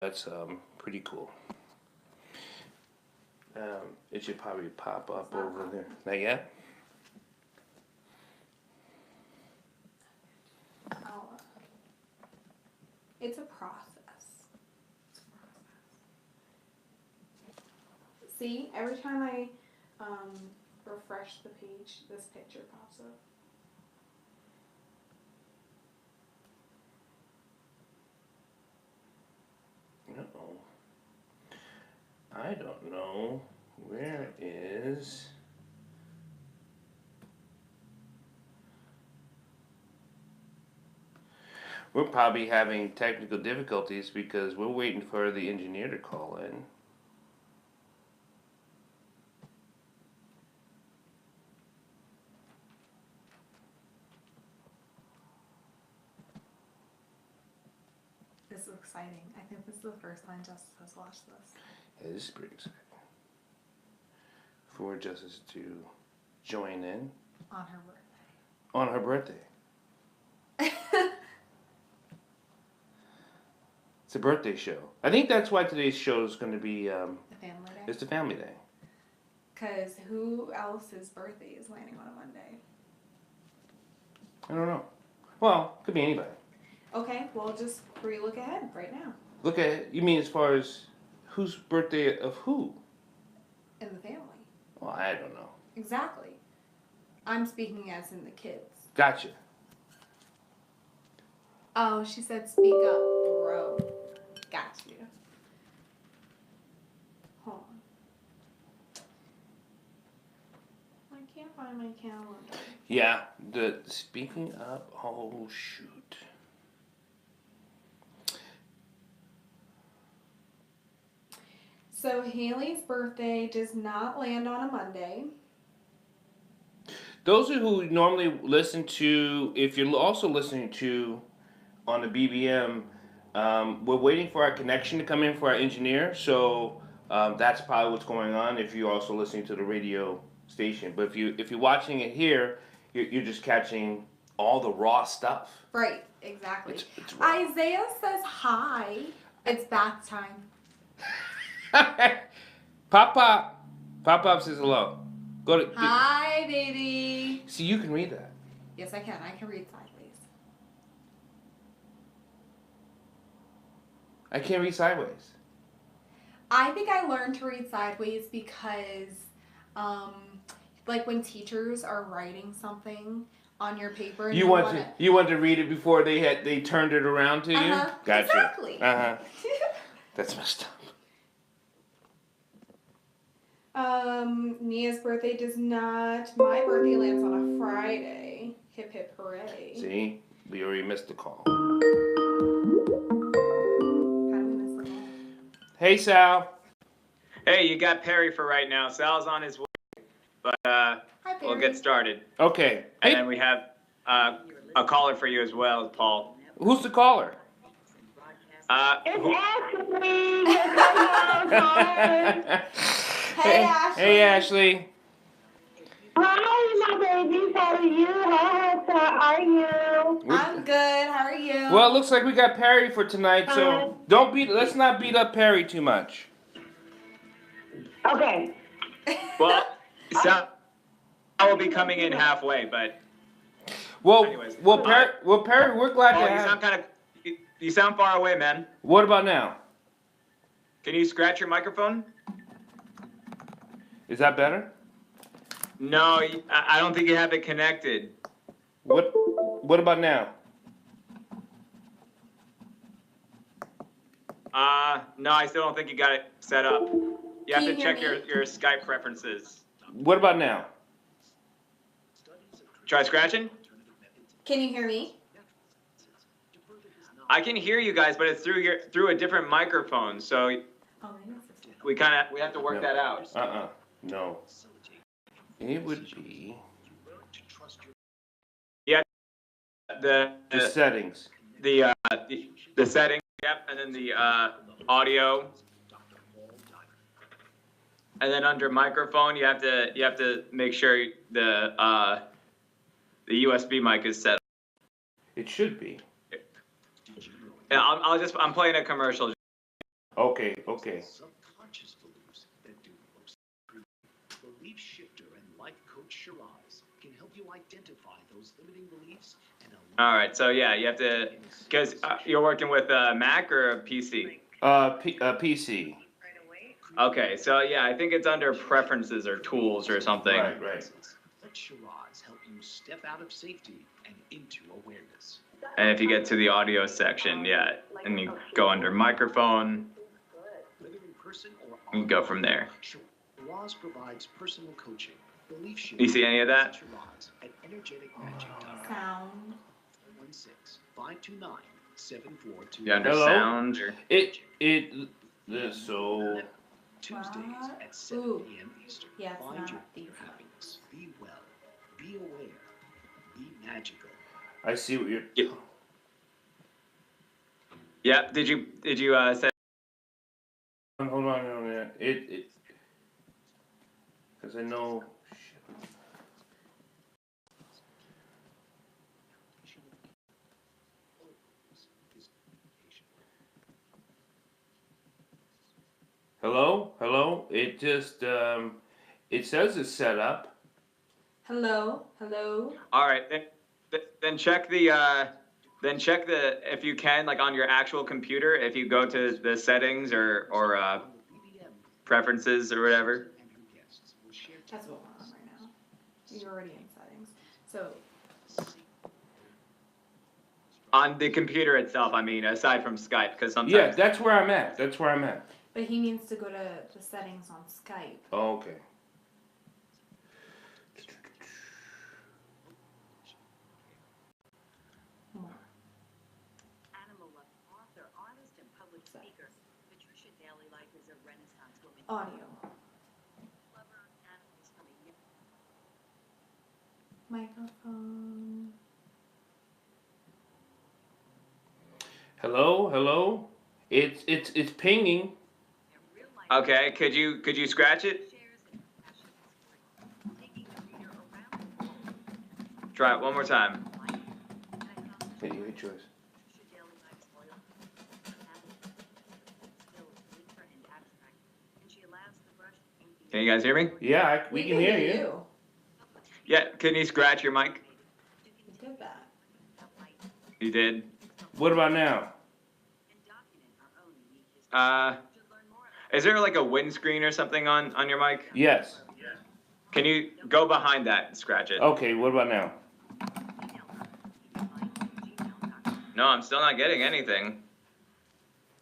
That's pretty cool. It should probably pop up over there. Not yet? Oh, it's a process. See, every time I refresh the page, this picture pops up. Uh-oh. I don't know. Where is... We're probably having technical difficulties because we're waiting for the engineer to call in. This is exciting. I think this is the first time Justice has watched this. Yeah, this is pretty exciting. For Justice to join in. On her birthday. On her birthday. It's a birthday show. I think that's why today's show is going to be... the family day? It's the family day. Because who else's birthday is landing on a Monday? I don't know. Well, could be anybody. Okay, well, just re-look ahead right now. Look at it. You mean as far as whose birthday of who? In the family. Well, I don't know. Exactly. I'm speaking as in the kids. Gotcha. Oh, she said speak up, bro. Got you. Hold on. I can't find my calendar. Yeah, the speaking up, oh shoot. So Haley's birthday does not land on a Monday. Those who normally listen to, if you're also listening to on the BBM, we're waiting for our connection to come in for our engineer, so that's probably what's going on if you're also listening to the radio station. But if you're watching it here, you're just catching all the raw stuff. Right, exactly. It's raw. Isaiah says hi. It's bath time. Pop says hello. Go to. Hi, baby. See, you can read that. Yes, I can. I can read sideways. I can't read sideways. I think I learned to read sideways because, like when teachers are writing something on your paper, and you want to read it before they turned it around to you. Gotcha. Exactly. That's messed up. Nia's birthday does not. My birthday lands on a Friday. Hip hip hooray. See, we already missed the call. How do we miss the call? Hey, Sal. Hey, you got Perry for right now. Sal's on his way, but Hi, we'll Perry. get started. Okay. And Hey, then we have a caller for you as well, Paul. who's the caller? It's Ashley. Hey, Ashley. Hey, Ashley. Hi, my babies. How are you? How are you? I'm good. How are you? Well, it looks like we got Perry for tonight, so let's not beat up Perry too much. Okay. Well, Sal will be coming in halfway, but Well, anyways. Perry, we're glad Paul, to you have. sound you sound far away, man. What about now? Can you scratch your microphone? Is that better? No, I don't think you have it connected. What about now? No, I still don't think you got it set up. You have Can to you check hear your Skype preferences. What about now? Try scratching? Can you hear me? I can hear you guys, but it's through a different microphone, so Oh, maybe it's this we have to work No. that out. No. It would be The settings. the settings, yep, and then the audio, and then under microphone you have to make sure the USB mic is set up. It should be. Yeah, I'm playing a commercial. Okay, okay. Subconscious beliefs that do most. Belief shifter and life coach Shiraz can help you identify those limiting beliefs and All right, so yeah, you have to, because you're working with a Mac or a PC? PC. Okay, so yeah, I think it's under preferences or tools or something. Right, right. let Shiraz help you step out of safety and into awareness. And if you get to the audio section, yeah, and you go under microphone, Whether in person or you go from there. Shiraz provides personal coaching. Belief Do shifter. you see any of that? Shiraz at energeticmagic.com. Sound. 416-529-7422. You under Hello? sound or? So. Tuesdays What? at 7 Ooh. p.m. Eastern. Yeah, it's Find not your these inner ones. happiness. Be well. Be aware. Be magical. I see what you're. Yeah. Did you say? Hold on a minute. Because I know. Hello, hello. It just it says it's set up. Hello, hello. All right, then check the if you can, like on your actual computer, if you go to the settings or preferences or whatever. That's what we're on right now. You're already in settings. So, On the computer itself, I mean, aside from Skype, because sometimes. Yeah, that's where I'm at. That's where I'm at. but he needs to go to the settings on Skype. Oh, okay. More. Animal lover, author, artist, and public speaker, Patricia Daly Life is a Renaissance woman. Audio. Lover of animals from a young Microphone. Hello, hello. It's pinging. real life Okay, could you scratch it? shares and passion taking the reader around the world. Try it one more time. Okay, you hit yours. Patricia Daly Life's loyal skills different and abstract, and she allows the brush to paint the Can you guys hear me? Yeah, we can hear you. Yeah. Can you scratch your mic? You did that. You did. What about now? and document our own unique history. To learn more about Is there like a windscreen or something on your mic? Yes. Can you go behind that and scratch it? Okay, what about now? gmail.com. No, I'm still not getting anything.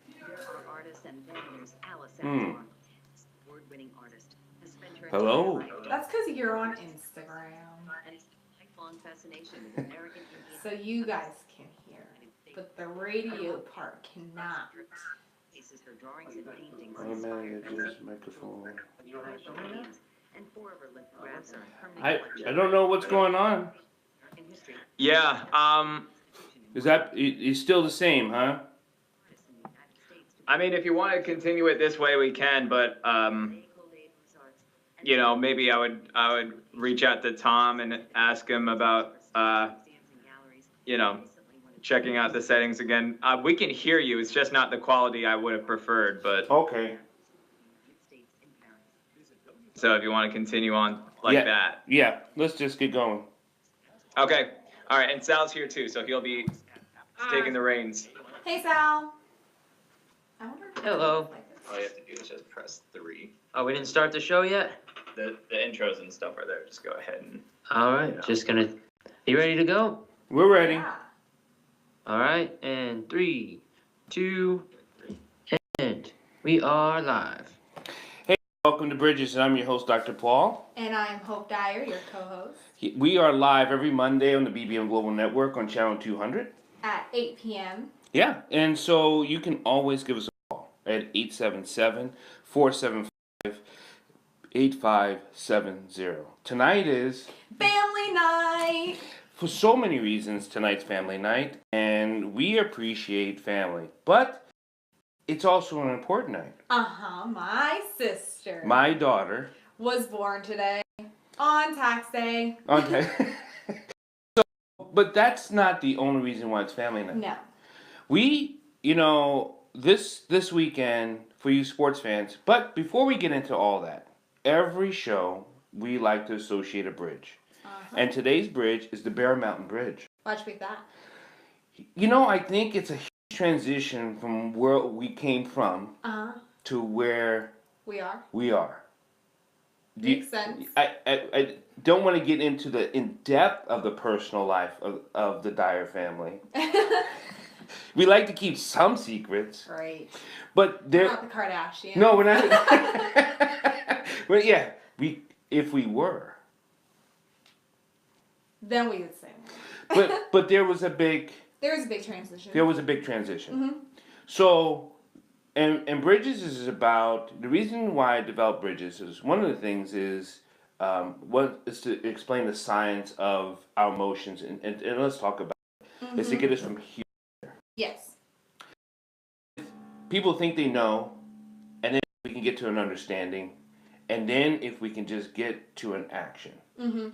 There are artists and vendors. Alice Hmm. Anwar, award-winning artist, has spent her Hello? entire life That's because you're on Instagram. and has a lifelong fascination with American Indian So you guys can hear. But the radio part cannot. places her drawings and paintings Oh man, inspired it's just microphone. Indians, and 4 of her lithographs are in permanent I collection don't know what's going on. in history. Yeah. Is that it's still the same, huh? Artists in the United States to I mean, if you want to continue it this way, we can. But collate those arts and you know, maybe I would reach out to Tom and ask him about museums and galleries. you know, checking out the settings again. We can hear you. It's just not the quality I would have preferred. But Okay. States in Paris. so if you want to continue on like Yeah. that. Yeah, let's just get going. Okay. All right. And Sal's here too, so he'll be taking the reins. Hey, Sal. I wonder if Hello. All you have to do is just press 3. Oh, we didn't start the show yet? The intros and stuff are there. Just go ahead and. All right, just gonna. You ready to go? We're ready. Yeah. All right, and 3, 2, and we are live. Welcome to Bridges, and I'm your host, Dr. Paul. And I'm Hope Dyer, your co-host, We are live every Monday on the BBM Global Network on channel 200. at 8 p.m. Yeah, and so you can always give us a call at 877-475-8570. Tonight is, Family night. for so many reasons, tonight's family night, and we appreciate family. But it's also an important night. My sister My daughter. was born today on tax day. Okay. But that's not the only reason why it's family night. No. We, you know, this weekend for you sports fans. But before we get into all that, every show we like to associate a bridge, and today's bridge is the Bear Mountain Bridge. Why'd you pick that? You know, I think it's a huge transition from where we came from to where We are. we are. Do you- Makes sense. I don't want to get into the in depth of the personal life of the Dyer family. We like to keep some secrets, Right. but We're there. not the Kardashians. No, we're not. But yeah, if we were, Then we would say that. but there was a big There's a big transition. transition. Mm-hmm. So, and Bridges is about the reason why I developed Bridges is one of the things is what is to explain the science of our emotions and let's talk about it, is to get us from here. Yes. People think they know, and then we can get to an understanding, and then if we can just get to an action. Mm-hmm.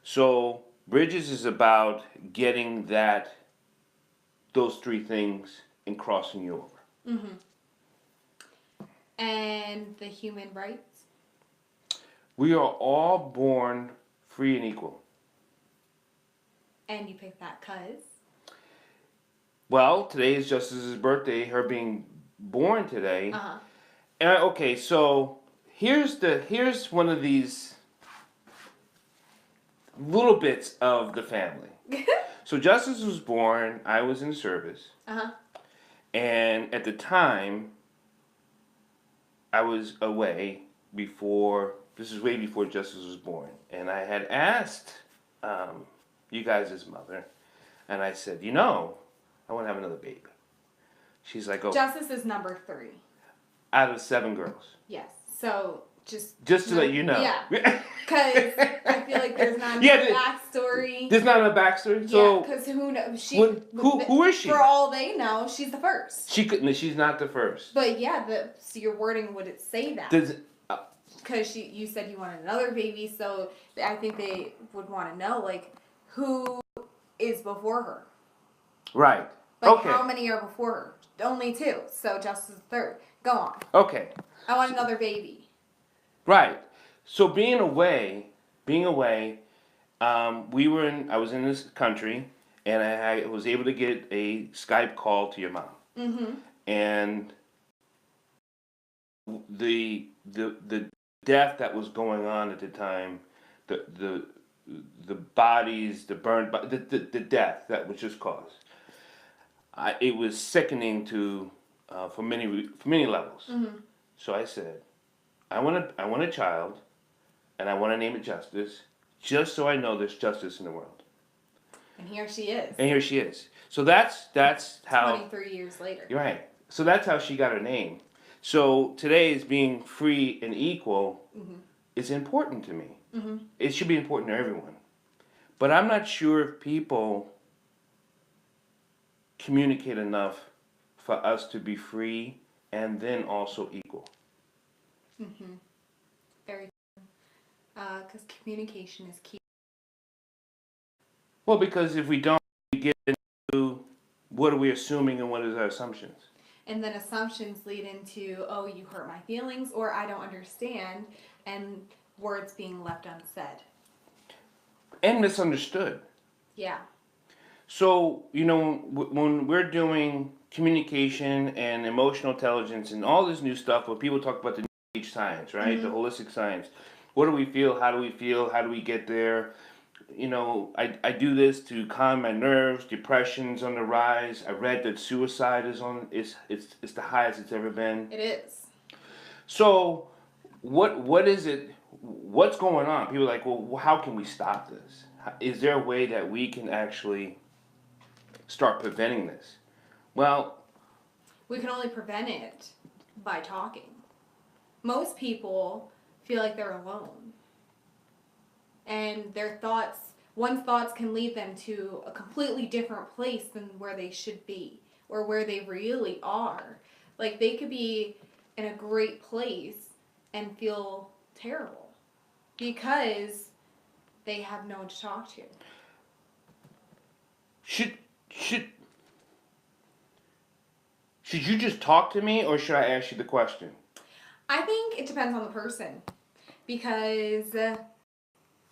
So Bridges is about getting those three things and crossing you over. Mm-hmm. And the human rights? We are all born free and equal. And you picked that cause? Well, today is Justice's birthday, her being born today. Uh-huh. And okay, so here's one of these little bits of the family. So Justice was born, I was in service, Uh-huh. and at the time, I was away this is way before Justice was born, and I had asked you guys' mother, and I said, I want to have another baby. She's like, oh, Justice is number 3. out of 7 girls. Yes. So just Just to let you know. Yeah. Because I feel like there's not Yeah, enough backstory. There's not a backstory. Yeah, So because who knows? who is she? For all they know, she's the first. She's not the first. But yeah, so your wording would say that. Does Because you said you wanted another baby, so I think they would want to know, like, who is before her. right. Like, Okay. how many are before her? Only 2, so Justice is 3rd. Go on. Okay. I want another baby. Right. So being away, I was in this country, and I was able to get a Skype call to your mom. Mm-hmm. And the death that was going on at the time, the bodies, the burned, the death that was just caused. It was sickening for many levels. Mm-hmm. So I said, I want a child, and I want to name it Justice, just so I know there's justice in the world. And here she is. And here she is. So that's how. 23 years later. You're right. So that's how she got her name. So today is being free and equal is important to me. Mm-hmm. It should be important to everyone. But I'm not sure if people communicate enough for us to be free and then also equal. Mm-hmm. Very true. Because communication is key. Well, because if we don't, we get into what are we assuming and what is our assumptions. And then assumptions lead into, oh, you hurt my feelings, or I don't understand, and words being left unsaid. And misunderstood. Yeah. So, when we're doing communication and emotional intelligence and all this new stuff, where people talk about the new age science, right? The holistic science. What do we feel? How do we feel? How do we get there? I do this to calm my nerves. Depression's on the rise. I read that suicide is it's the highest it's ever been. It is. So, what is it? What's going on? People are like, well, how can we stop this? Is there a way that we can actually start preventing this? Well, We can only prevent it by talking. Most people feel like they're alone. And one's thoughts can lead them to a completely different place than where they should be, or where they really are. Like, they could be in a great place and feel terrible because they have no one to talk to. Should you just talk to me, or should I ask you the question? I think it depends on the person. Because,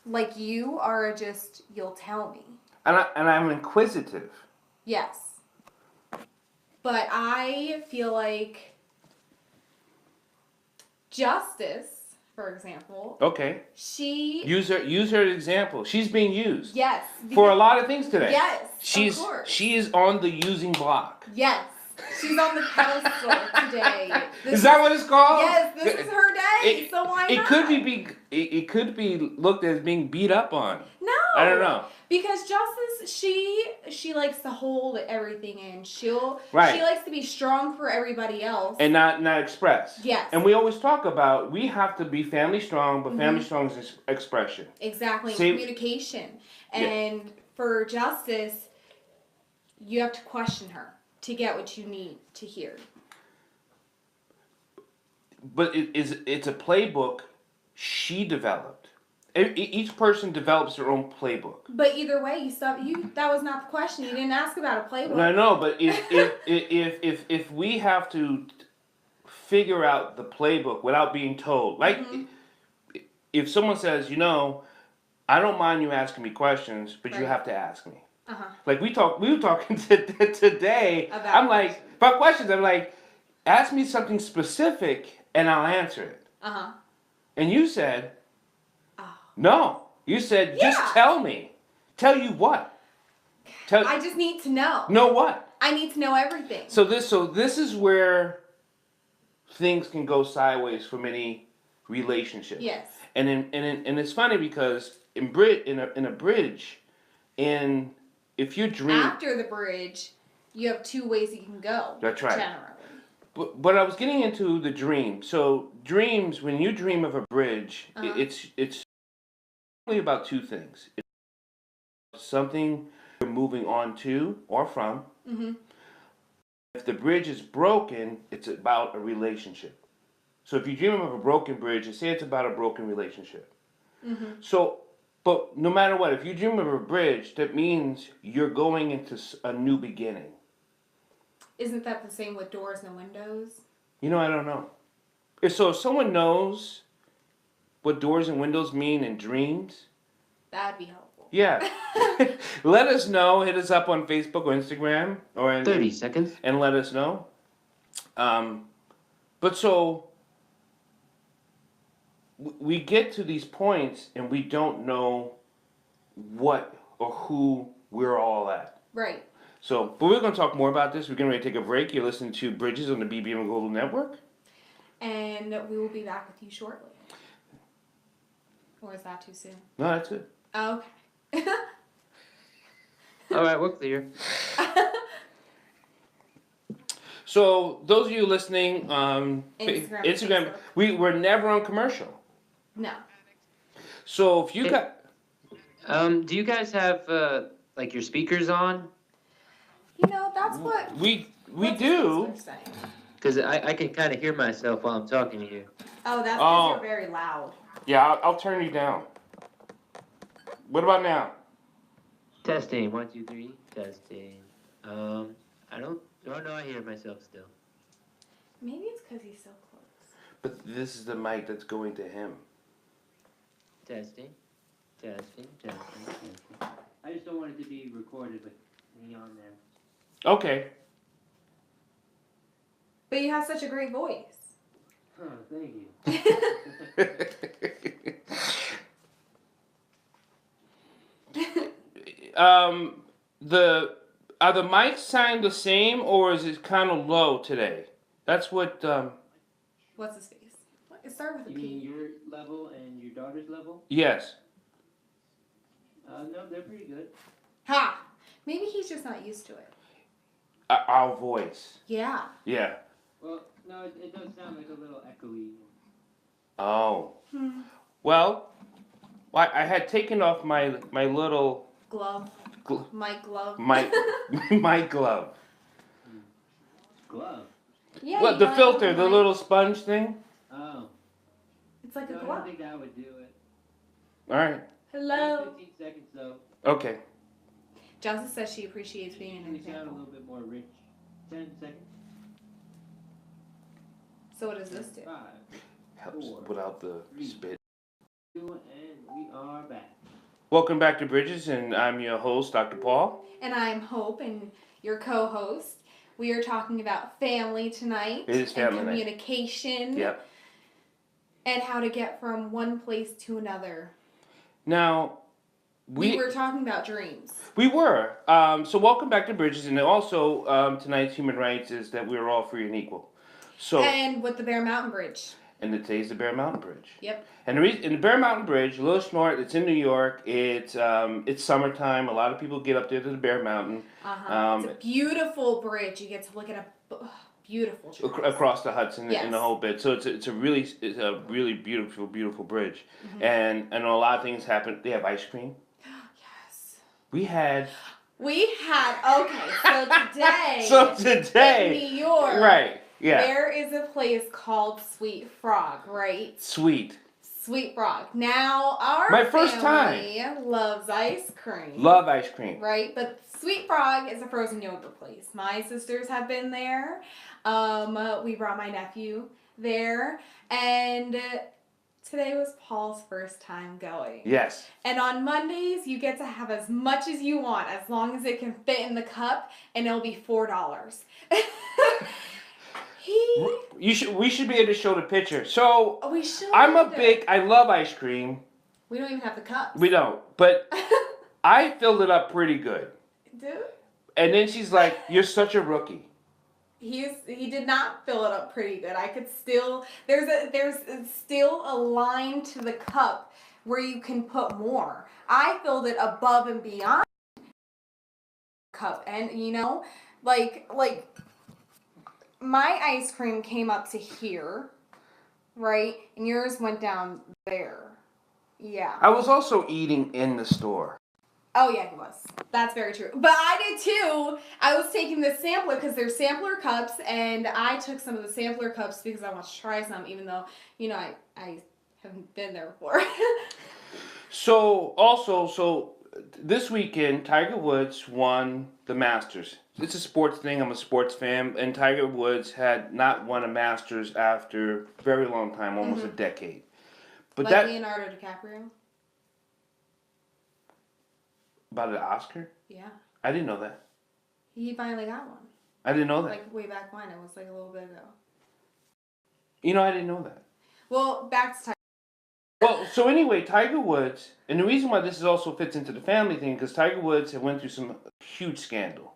like, you are just, you'll tell me. And I'm inquisitive. Yes. But I feel like Justice, for example, Okay. she... Use her as an example. She's being used. Yes. For a lot of things today. Yes, She's, of course. She is on the using block. Yes. She's on the pedestal today. Is that what it's called? Yes, this is her day, so why it not? It could be looked as being beat up on. No. I don't know. Because Justice, she likes to hold everything in. She Right. likes to be strong for everybody else. And not express. Yes. And we always talk about we have to be family strong, but family strong is expression. Exactly. See- Communication. And for Justice, you have to question her to get what you need to hear. But it's a playbook she developed. Each person develops their own playbook. But either way, that was not the question. You didn't ask about a playbook. I know, but if we have to figure out the playbook without being told, like if someone says, I don't mind you asking me questions, but you Right. have to ask me. Uh-huh. Like we were talking today. About I'm like, about questions. I'm like, ask me something specific and I'll answer it. Uh-huh. And you said, Oh. no. You said, just Yeah. tell me. Tell you what? I just need to know. Know what? I need to know everything. So this is where things can go sideways for many relationships. Yes. And it's funny because in a bridge, if you dream. After the bridge, you have two ways you can go. That's right. Generally. But I was getting into the dream. So dreams, when you dream of a bridge, Uh-huh. it's only about two things. It's something you're moving on to or from. Mm-hmm. If the bridge is broken, it's about a relationship. So if you dream of a broken bridge, say it's about a broken relationship. Mm-hmm. So, but no matter what, if you dream of a bridge, that means you're going into a new beginning. Isn't that the same with doors and windows? I don't know. If someone knows what doors and windows mean in dreams, That'd be helpful. yeah. Let us know. Hit us up on Facebook or Instagram or 30 seconds. and let us know. But so we get to these points and we don't know what or who we're all at. Right. So, but we're going to talk more about this. We're getting ready to take a break. You're listening to Bridges on the BBM Global Network. And we will be back with you shortly. Or is that too soon? No, that's good. Oh, okay. All right, we're clear. So, those of you listening, Instagram, Instagram, Facebook. we're never on commercial. No. So, if you got... Do you guys have like your speakers on? That's what... We what's do. the saying? Because I can kind of hear myself while I'm talking to you. Oh, that's because Oh. you're very loud. Yeah, I'll turn you down. What about now? Testing, 1, 2, 3, testing. I don't know. I hear myself still. Maybe it's because he's so close. But this is the mic that's going to him. Testing, testing, testing, testing. I just don't want it to be recorded with me on there. Okay. But you have such a great voice. Huh, thank you. Are the mics sound the same or is it kind of low today? That's what. What's his face? It started with a You mean P. your level and your daughter's level? Yes. No, they're pretty good. Ha! Maybe he's just not used to it. Our voice. Yeah. Yeah. Well, no, it does sound like a little echoey. Oh. Well, I had taken off my little Glove. Gl- My glove. my glove. Glove? Yeah. What you the got it filter, on the my- little sponge thing? Oh. It's like a No, I don't glove. think that would do it. All right. Hello. 15 seconds though. Okay. Johnson says she appreciates being an Usually sound a example. little bit more rich. 10 seconds. So what does this do? 5, Helps 4, without the 3, spit. 2, and we are back. Welcome back to Bridges, and I'm your host, Dr. Paul. And I'm Hope, and your co-host. We are talking about family tonight. It is family and night. communication. Yep. And how to get from one place to another. Now, We were talking about dreams. We were. So welcome back to Bridges, and also tonight's human rights is that we're all free and equal. So And with the Bear Mountain Bridge. and today's the Bear Mountain Bridge. Yep. And the Bear Mountain Bridge, Little Snort, it's in New York. It's summertime. A lot of people get up there to the Bear Mountain. It's a beautiful bridge. You get to look at a beautiful trees. Across the Hudson Yes. and the whole bit. So it's a really beautiful bridge. Mm-hmm. And a lot of things happen. They have ice cream. Yes. We had okay, so today in New York, right. Yeah. there is a place called Sweet Frog, right? Sweet. Sweet Frog. Now, our My first family loves ice cream. Love ice cream. Right? But Sweet Frog is a frozen yogurt place. My sisters have been there. We brought my nephew there. And today was Paul's first time going. Yes. And on Mondays, you get to have as much as you want, as long as it can fit in the cup, and it'll be $4. We should be able to show the picture. So We should. I love ice cream. We don't even have the cups. We don't, but I filled it up pretty good. Dude. And then she's like, "You're such a rookie." He did not fill it up pretty good. I could still there's still a line to the cup where you can put more. I filled it above and beyond cup, and like my ice cream came up to here, right? And yours went down there. Yeah. I was also eating in the store. Oh, yeah, he was. That's very true. But I did too. I was taking the sampler because they're sampler cups, and I took some of the sampler cups because I want to try some, even though, I haven't been there before. So this weekend, Tiger Woods won the Masters. It's a sports thing. I'm a sports fan, and Tiger Woods had not won a Masters after a very long time, almost a decade. But like Leonardo DiCaprio? About an Oscar? Yeah. I didn't know that. He finally got one. I didn't know that. Like way back when. It was like a little bit ago. I didn't know that. Well, back to Tiger. Well, so anyway, Tiger Woods, and the reason why this also fits into the family thing, because Tiger Woods had went through some huge scandal.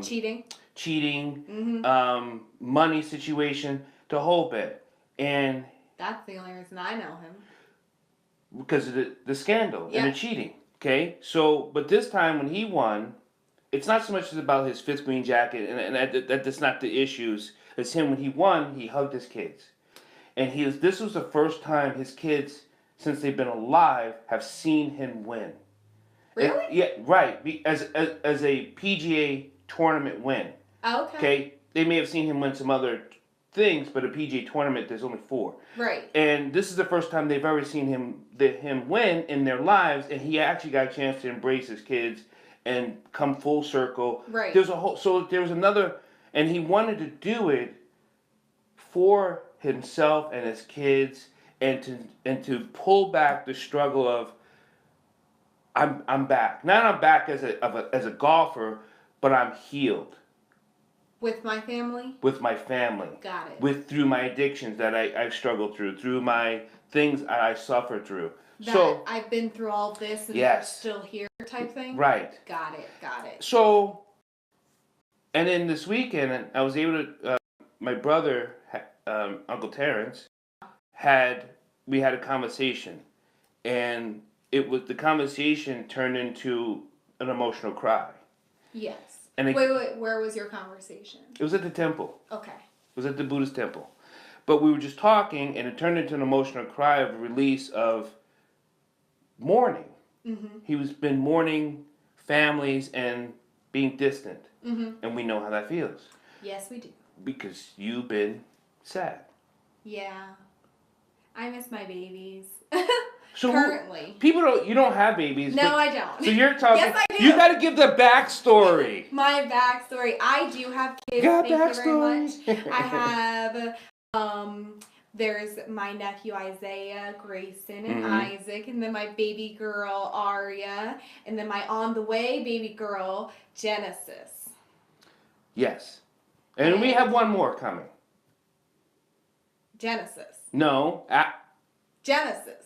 Cheating. Cheating, money situation, the whole bit. And That's the only reason I know him. because of the scandal and Yeah. the cheating, okay? So, but this time when he won, it's not so much about his fifth green jacket, and that's not the issues. It's him when he won, he hugged his kids. And this was the first time his kids, since they've been alive, have seen him win. Really? Yeah, right. As a PGA tournament win. Oh, okay. Okay? They may have seen him win some other things, but a PGA tournament, there's only 4. Right. And this is the first time they've ever seen him win in their lives, and he actually got a chance to embrace his kids and come full circle. Right. There was another, and he wanted to do it for himself and his kids, and to pull back the struggle of I'm back. Not I'm back as a golfer, but I'm healed. With my family? With my family. Got it. Through my addictions that I've struggled through my things I suffered through. That I've been through all this and Yes. you're still here type thing? Right. Got it. So, and then this weekend, I was able to, my brother, Uncle Terrence, we had a conversation. And the conversation turned into an emotional cry. Yes. And Wait, where was your conversation? It was at the temple. Okay. It was at the Buddhist temple. But we were just talking, and it turned into an emotional cry of release of mourning. Mm-hmm. He's been mourning families and being distant. Mm-hmm. And we know how that feels. Yes, we do. Because you've been sad. Yeah. I miss my babies. So currently. you don't have babies. No, but, I don't. So you're talking. Yes, I do. You got to give the backstory. My backstory. I do have kids. Got Thank you very much. backstory. I have there's my nephew Isaiah, Grayson, and Isaac, and then my baby girl Aria, and then my on the way baby girl Genesis. Yes, and we have one more coming. Genesis. No, Genesis.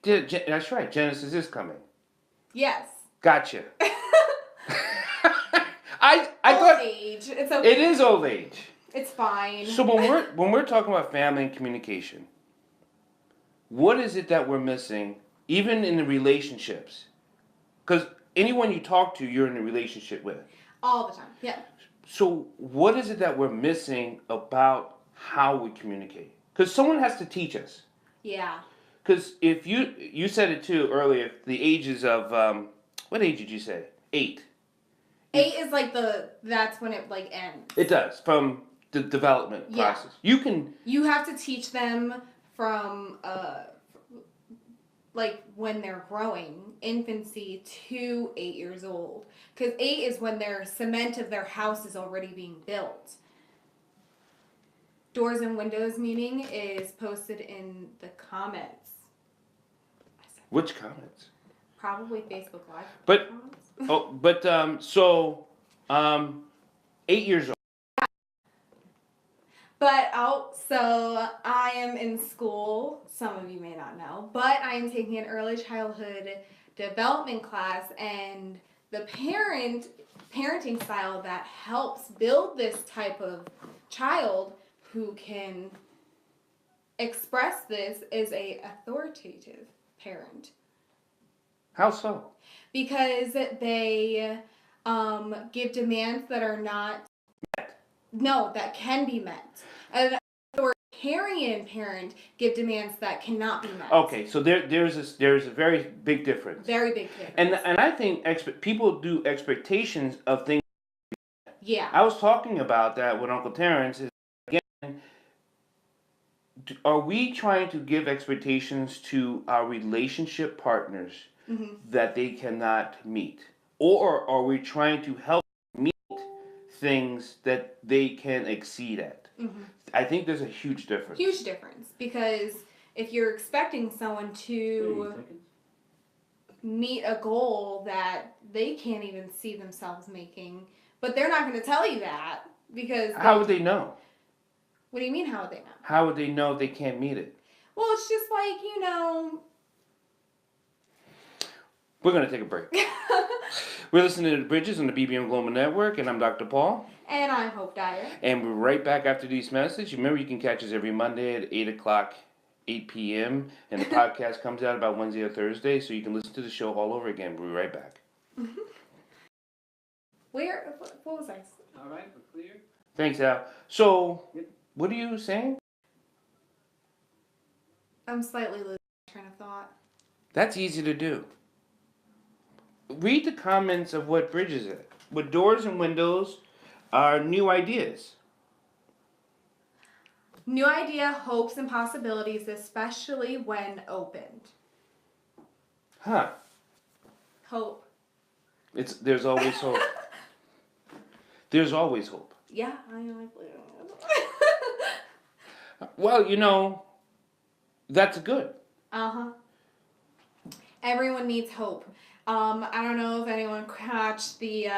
that's right. Genesis is coming. Yes. Gotcha. I Old thought age. It's okay. it is old age. It's fine. So when we're talking about family and communication, what is it that we're missing, even in the relationships? Because anyone you talk to, you're in a relationship with. All the time. Yeah. So what is it that we're missing about how we communicate? Because someone has to teach us. Yeah. Because if you said it too earlier, the ages of what age did you say? 8. 8 is like that's when it like ends. It does from the development process. You have to teach them from like when they're growing, infancy to 8 years old. Because 8 is when their cement of their house is already being built. Doors and windows meeting is posted in the comments. Which comments? Probably Facebook Live. But comments. so 8 years old. But so I am in school. Some of you may not know, but I am taking an early childhood development class, and the parenting style that helps build this type of child who can express this is a authoritative parent. How so? Because they give demands that are not that can be met. An authoritarian parent give demands that cannot be met. Okay, so there's a very big difference. Very big difference. And I think people do expectations of things. Yeah. I was talking about that with Uncle Terrence. Again, are we trying to give expectations to our relationship partners that they cannot meet? Or are we trying to help meet things that they can exceed at? I think there's a huge difference. Huge difference. Because if you're expecting someone to meet a goal that they can't even see themselves making, but they're not going to tell you that because... How would they know? What do you mean, how would they know? How would they know they can't meet it? Well, it's just like, We're going to take a break. We're listening to The Bridges on the BBM Global Network, and I'm Dr. Paul. And I'm Hope Dyer. And we're right back after these messages. Remember, you can catch us every Monday at 8 o'clock, 8 p.m., and the podcast comes out about Wednesday or Thursday, so you can listen to the show all over again. We'll be right back. What was I saying? All right, we're clear. Thanks, Al. So, what are you saying? I'm slightly losing my train of thought. That's easy to do. Read the comments of what Bridges is. With doors and windows are new ideas. New idea, hopes, and possibilities, especially when opened. Huh. Hope. There's always hope. There's always hope. Yeah, I know. Well, that's good. Uh-huh. Everyone needs hope. I don't know if anyone catched the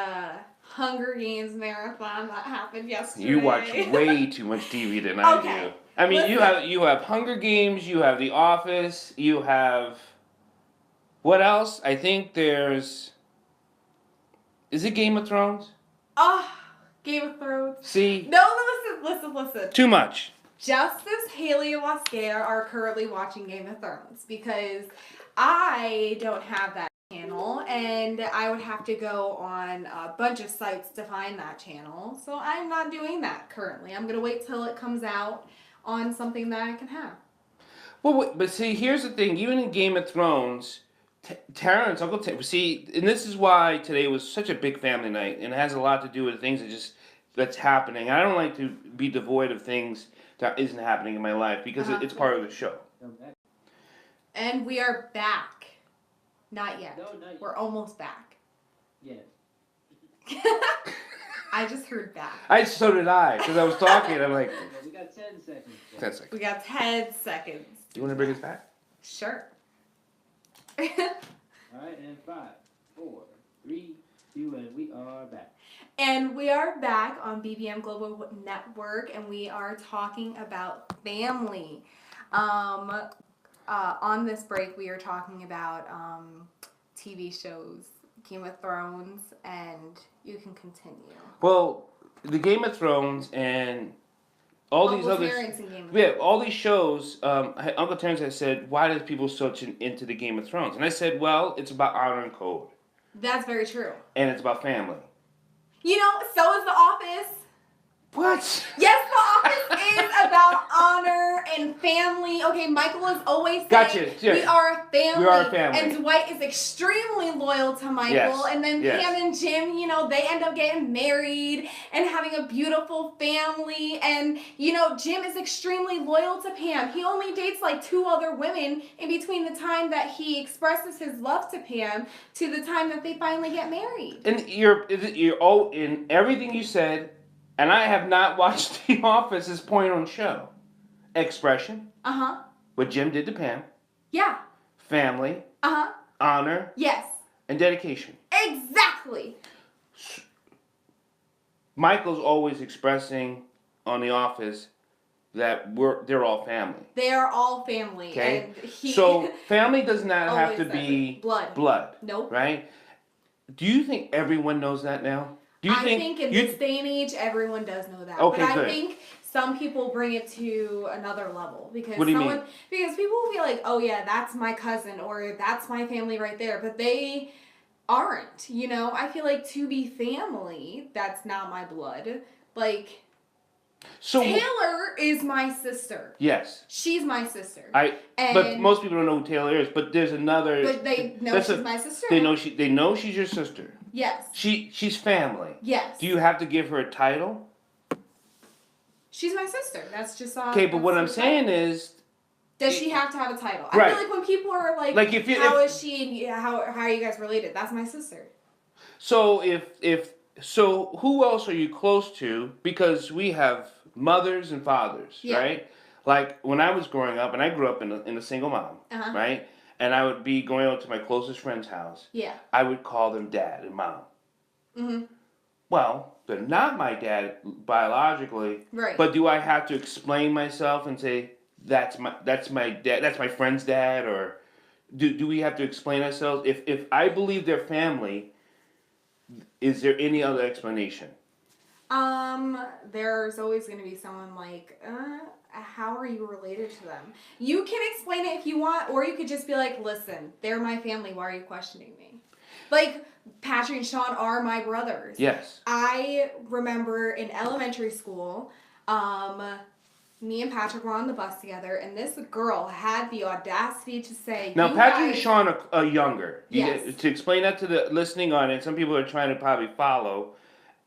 Hunger Games marathon that happened yesterday. You watch way too much TV than I do. I mean, you have Hunger Games, you have The Office, you have what else? I think is it Game of Thrones? Game of Thrones. See? No, listen. Too much. Justice, Haley, and Wascare are currently watching Game of Thrones because I don't have that channel and I would have to go on a bunch of sites to find that channel. So I'm not doing that currently. I'm going to wait till it comes out on something that I can have. Well, but see, here's the thing. Even in Game of Thrones, Terrence, Uncle Terrence, see, and this is why today was such a big family night, and it has a lot to do with the things that's happening. I don't like to be devoid of things that isn't happening in my life because it's part of the show. And we are back. Not yet. No, not yet. We're almost back. Yes. I just heard back. So did I, because I was talking. I'm like, Okay, we got 10 seconds. 10 seconds. We got 10 seconds. You want to bring us back? Sure. All right, and 5, 4, 3, 2, and we are back. And we are back on BBM Global Network, and we are talking about family. On this break, we are talking about TV shows, Game of Thrones, and you can continue. Well, the Game of Thrones and all these Uncle other Terrence and Game of yeah, Thrones. all these shows. Uncle Terrence has said, "Why does people so into the Game of Thrones?" And I said, "Well, it's about honor and code, That's very true. and it's about family." You know, so is The Office. What? Yes, The Office is about honor and family. Okay, Michael is always saying, Gotcha, yeah. we are a family. We are a family. And Dwight is extremely loyal to Michael. Yes, And then yes. Pam and Jim, you know, they end up getting married and having a beautiful family. And, you know, Jim is extremely loyal to Pam. He only dates like 2 other women in between the time that he expresses his love to Pam to the time that they finally get married. And you're all in everything you said, and I have not watched The Office. This point on show, expression, Uh-huh. what Jim did to Pam, Yeah. family, Uh-huh. honor, Yes. and dedication. Exactly. Michael's always expressing on The Office that they're all family. They are all family. Okay? And he So family does not have always to says be it. Blood. blood, Nope. right? Do you think everyone knows that now? Do you I think in you, this day and age, everyone does know that. Okay, but I good. think some people bring it to another level because What do you mean? Because people will be like, "Oh yeah, that's my cousin," or "That's my family right there," but they aren't. You know, I feel like to be family, that's not my blood. Like so Taylor is my sister. yes, She's my sister. but And most people don't know who Taylor is. But there's another. but they know that's she's a- my sister. They now. know she's your sister. Yes. She's family. Yes. Do you have to give her a title? She's my sister. That's just Okay, but what I'm saying is, does she have to have a title? I Right. feel like when people are like, Like, if you- how if- is she and how are you guys related? That's my sister. so so who else are you close to? Because we have mothers and fathers, Yeah. right? Like when I was growing up, and I grew up in a single mom, Uh-huh. right? And I would be going out to my closest friend's house. Yeah. I would call them dad and mom. Mhm. Well, they're not my dad biologically, Right. but do I have to explain myself and say that's my dad, that's my friend's dad, or do we have to explain ourselves? If I believe they're family, is there any other explanation? There's always going to be someone like, how are you related to them? You can explain it if you want, or you could just be like, listen, they're my family. Why are you questioning me? Like, Patrick and Sean are my brothers. Yes. I remember in elementary school, me and Patrick were on the bus together, and this girl had the audacity to say, Now, "You Patrick and guys-" Sean are younger. Yes. To explain that to the listening audience, some people are trying to probably follow,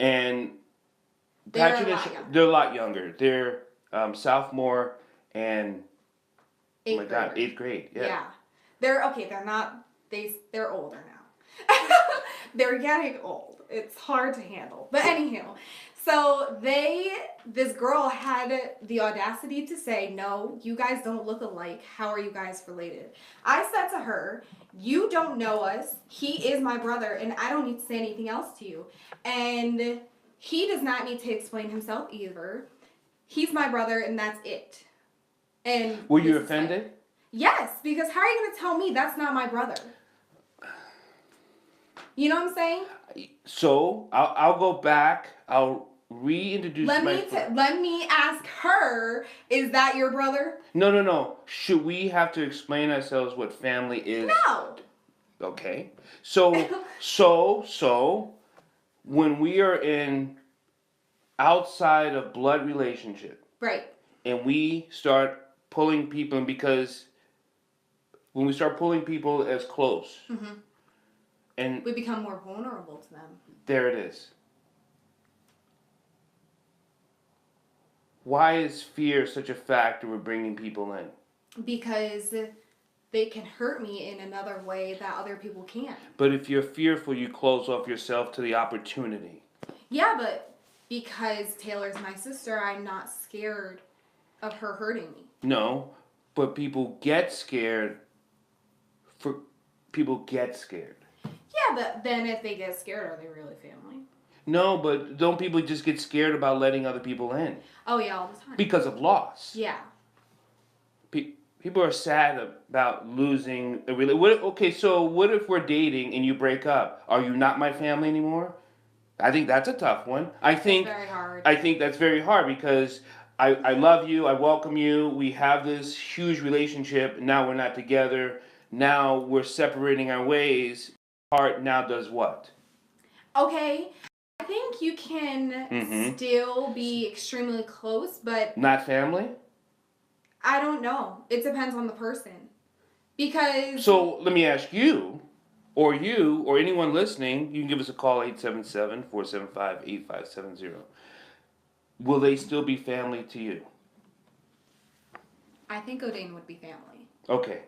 and They're Patrick a and lot Sean, younger. they're a lot younger. They're sophomore and Eighth oh my god, graders. 8th grade. Yeah. Yeah. They're okay, they're not they're older now. They're getting old. It's hard to handle. But anyhow, so this girl had the audacity to say, "No, you guys don't look alike. How are you guys related?" I said to her, "You don't know us. He is my brother, and I don't need to say anything else to you." And he does not need to explain himself either. He's my brother, and that's it. And Were you this is like- offended? Yes, because how are you going to tell me that's not my brother? You know what I'm saying? So I'll go back. I'll reintroduce Let my. me ask her, is that your brother? No. Should we have to explain ourselves what family is? No. Okay. So when we are in outside of blood relationship Right. and we start pulling people in, because when we start pulling people as close, Mhm. and We become more vulnerable to them. there it is. Why is fear such a factor with bringing people in? Because they can hurt me in another way that other people can't. But if you're fearful, you close off yourself to the opportunity. Yeah, but because Taylor's my sister, I'm not scared of her hurting me. No, but people get scared. People get scared. Yeah, but then if they get scared, are they really family? No, but don't people just get scared about letting other people in Oh yeah, all the time. because of loss? Yeah. People are sad about losing a relationship. Okay, so what if we're dating and you break up? Are you not my family anymore? I think that's a tough one. It's very hard. I think that's very hard because I love you, I welcome you, we have this huge relationship, now we're not together, now we're separating our ways. Heart now does what? Okay, I think you can still be extremely close, but Not family? I don't know. It depends on the person. Because So let me ask you, or anyone listening, you can give us a call 877-475-8570. Will they still be family to you? I think O'Dane would be family. Okay.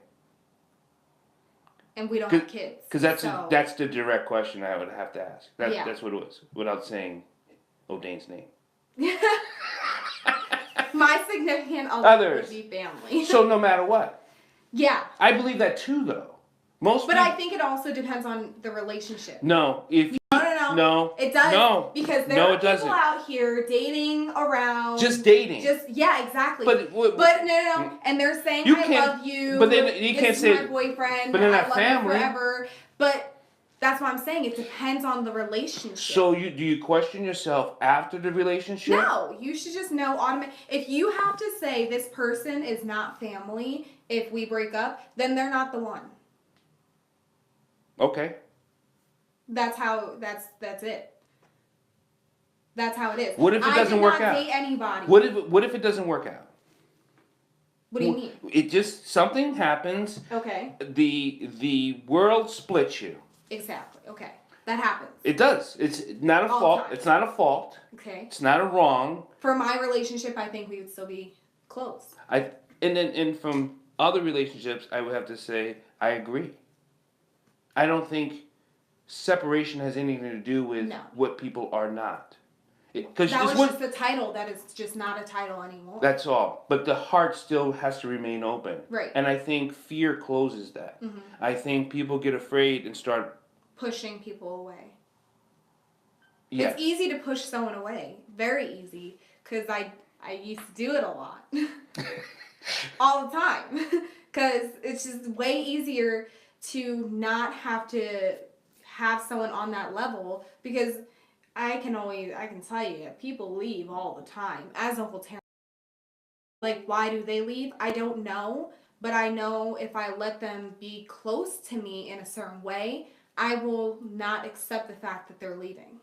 And we don't have kids. Because that's the direct question I would have to ask. Yeah. That's what it was, without saying O'Dane's name. My significant other Others. would be family. So no matter what. Yeah. I believe that too, though. But I think it also depends on the relationship. No, if you, No. It does. No. Because there No, are it people doesn't. out here dating around. Just dating. Yeah, exactly. But no. And they're saying, You I can't- love you. but then you this can't is say- my boyfriend. but they're I not love family. you forever. But that's what I'm saying. It depends on the relationship. So do you question yourself after the relationship? No, you should just know if you have to say this person is not family if we break up, then they're not the one. Okay. That's it. That's how it is. What if it doesn't work out? I did not date anybody. What if it doesn't work out? What do you mean? It just something happens. Okay. The world splits you. Exactly. Okay. That happens. It does. It's not a All fault. time. It's not a fault. Okay. It's not a wrong. For my relationship, I think we would still be close. And from other relationships, I would have to say I agree. I don't think separation has anything to do with what people are not. That was just the title. That is just not a title anymore. That's all. But the heart still has to remain open. Right. And I think fear closes that. Mm-hmm. I think people get afraid and start pushing people away. Yeah. It's easy to push someone away. Very easy. Because I used to do it a lot. All the time. Because it's just way easier to not have to have someone on that level. Because I can tell you, people leave all the time. As Uncle Terrence. Like, why do they leave? I don't know. But I know if I let them be close to me in a certain way, I will not accept the fact that they're leaving.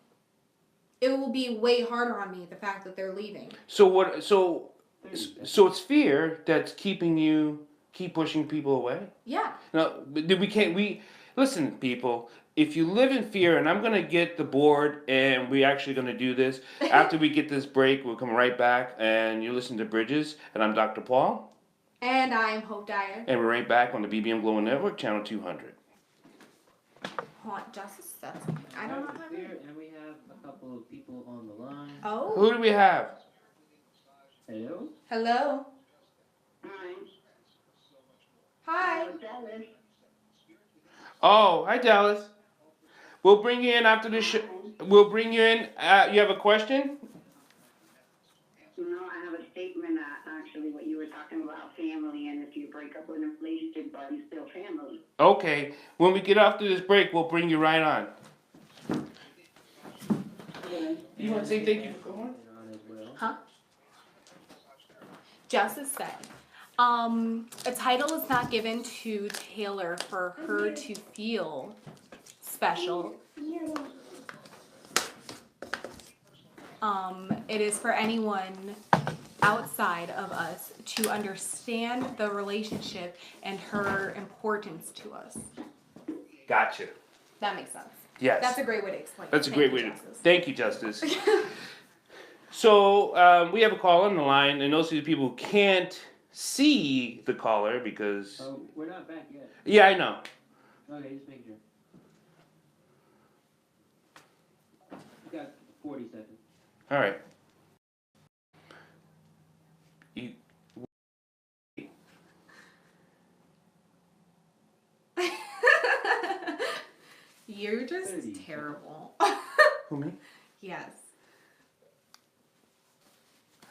It will be way harder on me, the fact that they're leaving. So it's fear that's keeping you keep pushing people away? Yeah. No, listen, people, if you live in fear, and I'm going to get the board, and we're actually going to do this. After we get this break, we'll come right back, and you listen to Bridges, and I'm Dr. Paul. And I'm Hope Dyer. And we're right back on the BBM Global Network, channel 200. Hold on, Justice said something. I don't know how to. And we have a couple of people on the line. Oh. Who do we have? Hello? Hello. Hi. Hi. Dallas. Oh, hi, Dallas. We'll bring you in after the show. We'll bring you in. You have a question? No, I have a statement, actually, what you were talking about family, and if you break up with a relationship, are you still family? Okay. When we get after this break, we'll bring you right on. You want to say thank you for coming? Huh? Justice said, a title is not given to Taylor for her to feel special. It is for anyone outside of us to understand the relationship and her importance to us. Gotcha. That makes sense. Yes. That's a great way to explain it. That's a Thank great you, way to. Justice. Thank you, Justice. So we have a call on the line, and those are the people who can't see the caller because. Oh, we're not back yet. Yeah, I know. Okay, just make sure. We got 40 seconds. All right. You. You're just 30. terrible. Who, me? Yes.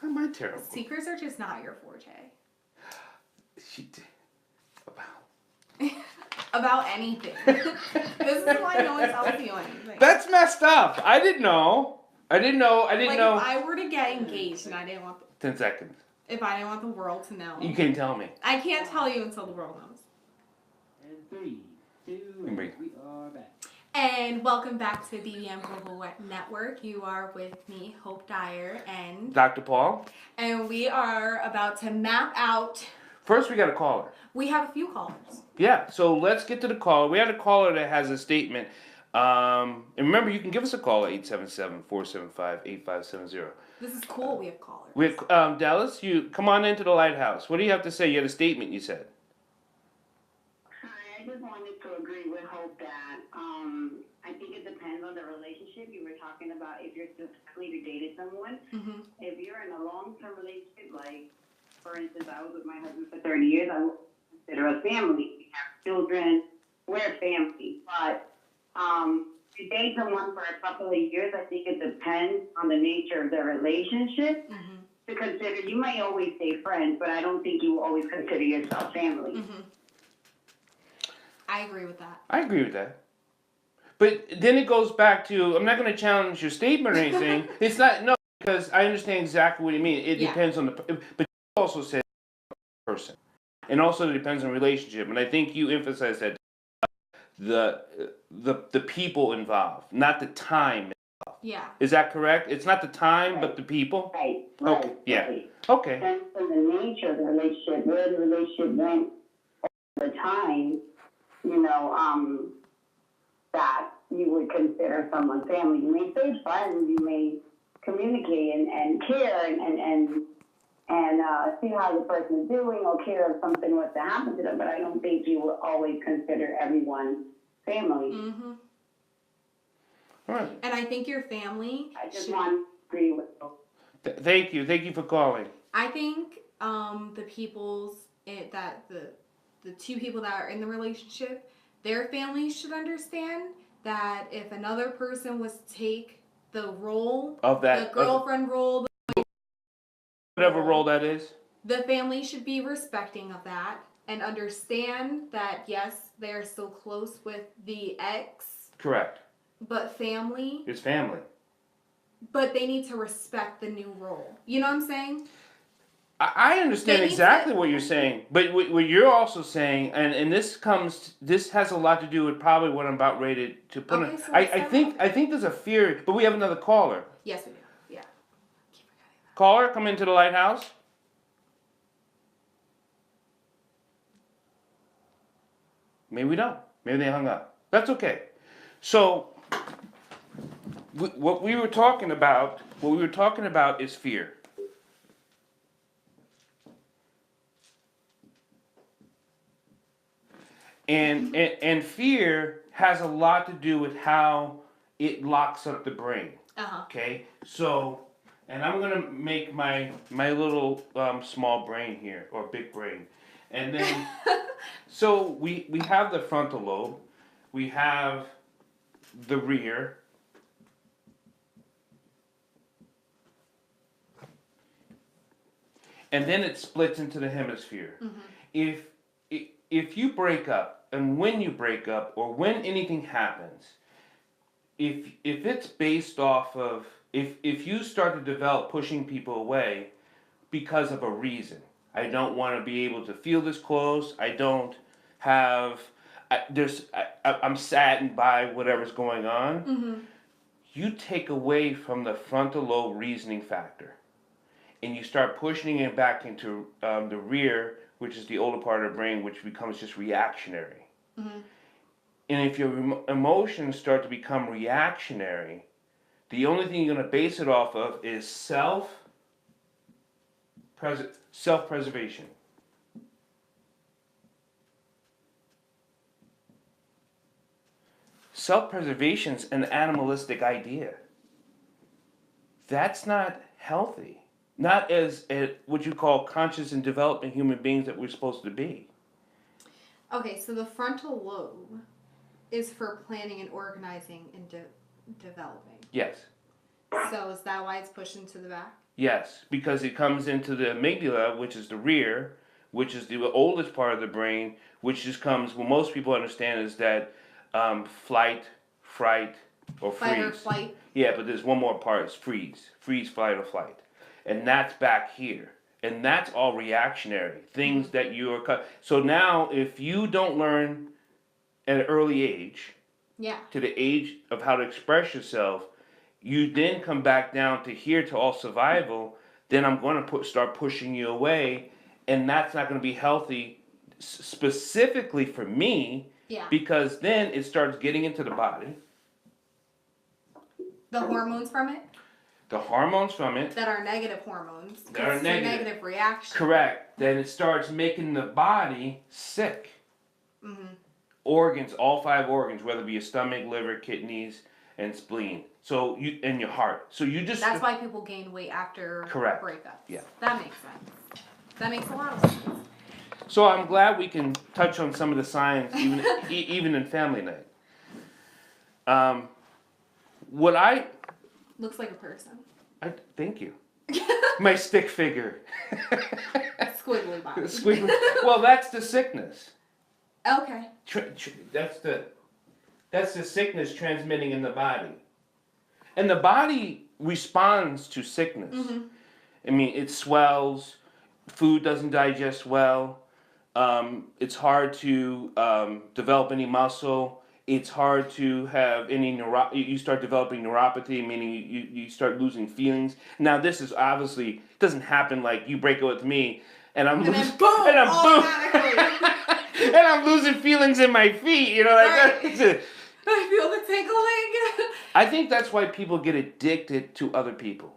How am I terrible? Secrets are just not your forte. She did. About. About anything. This is why no one tells you anything. That's messed up. I didn't know. I didn't know. Like if I were to get engaged and I didn't want 10 seconds. if I didn't want the world to know. You can't tell me. I can't tell you until the world knows. And 3, 2, And we breathe. are back. And welcome back to BBM Global Network. You are with me, Hope Dyer, and Dr. Paul. we are about to map out. First, we got a caller. We have a few callers. Yeah, so let's get to the caller. We had a caller that has a statement. And remember, you can give us a call at 877-475-8570. This is cool. We have callers. We have, Dallas, you come on into the lighthouse. What do you have to say? You had a statement you said. Hi, I just wanted to agree with Hope that I think it depends on the relationship. You were talking about if you're still family or dated someone. Mm-hmm. If you're in a long-term relationship, like, for instance, I was with my husband for 30 years, I would consider us family. We have children, we're family. But you date someone for a couple of years, I think it depends on the nature of their relationship. Mm-hmm. To consider, you might always stay friends, but I don't think you will always consider yourself family. Mm-hmm. I agree with that. I agree with that. But then it goes back to, I'm not going to challenge your statement or anything. It's not, no, because I understand exactly what you mean. It Yeah. depends on the, but you also said person. And also it depends on relationship. And I think you emphasized that the people involved, not the time. Yeah. Is that correct? It's not the time, but the people? Right, Okay, yeah. right. Okay. Depends on the nature of the relationship, where the relationship went over the time, that you would consider someone family. You may stay friends, you may communicate and care and see how the person is doing or care if something was to happen to them, but I don't think you will always consider everyone family. Mm-hmm. All right. And I think your family. I just want to agree with you. Thank you. Thank you for calling. I think the people's that the two people that are in the relationship, their families should understand that if another person was to take the role Of that, the girlfriend role, whatever role that is. the family should be respecting of that and understand that yes, they are still close with the ex, Correct. but family. It's family. But they need to respect the new role. You know what I'm saying? I understand They need exactly to- what you're saying, but what you're also saying, and this has a lot to do with probably what I'm about ready to put Okay, in. so I let's start think there's a fear, but we have another caller. Yes, we do. Yeah. Keep forgetting Caller, come into the lighthouse. Maybe we don't. Maybe they hung up. That's okay. So, what we were talking about is fear. And fear has a lot to do with how it locks up the brain. Uh-huh. Okay, so, and I'm gonna make my little small brain here, or big brain, and then so we have the frontal lobe, we have the rear, and then it splits into the hemisphere. Mm-hmm. If you break up, and when you break up, or when anything happens, if it's based off of if you start to develop pushing people away because of a reason, I don't want to be able to feel this close. I don't have. I'm saddened by whatever's going on. Mm-hmm. You take away from the frontal lobe reasoning factor, and you start pushing it back into the rear, which is the older part of the brain, which becomes just reactionary. Mm-hmm. And if your emotions start to become reactionary, the only thing you're going to base it off of is self-preservation. self-preservation's an animalistic idea. That's not healthy. Not as what you call conscious and developing human beings that we're supposed to be. Okay, so the frontal lobe is for planning and organizing and developing. Yes. So is that why it's pushed into the back? Yes, because it comes into the amygdala, which is the rear, which is the oldest part of the brain, which just comes, what most people understand is that flight, fright, or freeze. Fight or flight. Yeah, but there's one more part, it's freeze. Freeze, flight, or flight. And that's back here. And that's all reactionary. Things that you are... So now, if you don't learn at an early age, Yeah. to the age of how to express yourself, you then come back down to here to all survival, then I'm going to start pushing you away, and that's not going to be healthy specifically for me, Yeah. because then it starts getting into the body. The hormones from it The hormones from it. that are negative hormones. That are it's negative. A negative reaction. Correct. Then it starts making the body sick. Mm-hmm. Organs, all 5 organs, whether it be your stomach, liver, kidneys, and spleen. So and your heart. So you just... That's why people gain weight after Correct. breakups. Yeah. That makes sense. That makes a lot of sense. So I'm glad we can touch on some of the science, even in family night. What I Looks like a person. thank you. My stick figure. Squiggly body. Squiggly. Well, that's the sickness. Okay. That's the sickness transmitting in the body, and the body responds to sickness. Mm-hmm. I mean, it swells. Food doesn't digest well. It's hard to develop any muscle. It's hard to have any you start developing neuropathy, meaning you start losing feelings. Now, this is obviously doesn't happen like you break up with me, and I'm losing, boom, and I'm automatically. and I'm losing feelings in my feet. You know, like Right. that's it. I feel the tickling. I think that's why people get addicted to other people.